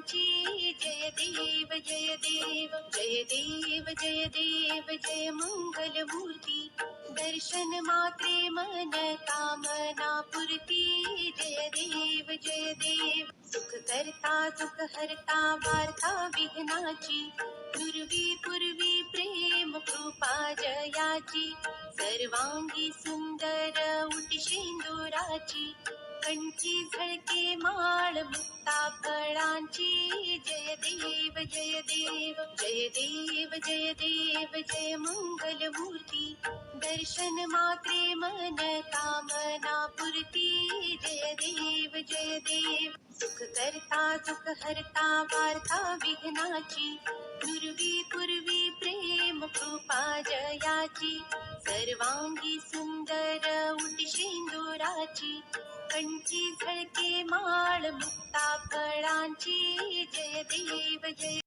फळांची जय देव जय देव जय देव जय देव जय मंगल मूर्ती दर्शन मात्रे मन कामना पूर्ती जय देव जय देव सुख करता दुःख हरता वार्ता विघ्नाची दुर्वी पूर्वी प्रेम कृपा जयाची सर्वांगी सुंदर उटी शेंदुराची कंठी झळके माळ मुक्ता फळांची जय देव जय देव जय देव जय देव जय मंगल मूर्ती दर्शन मात्रे मन कामना पूर्ती जय देव जय देव सुख करता दुःख हरता वार्ता विघ्नाची दुर्वी पूर्वी प्रेम कृपा जयाची सर्वांगी सुंदर उटी शेंदुराची कंठी झळके माळ मुक्ता फळांची जय देव जय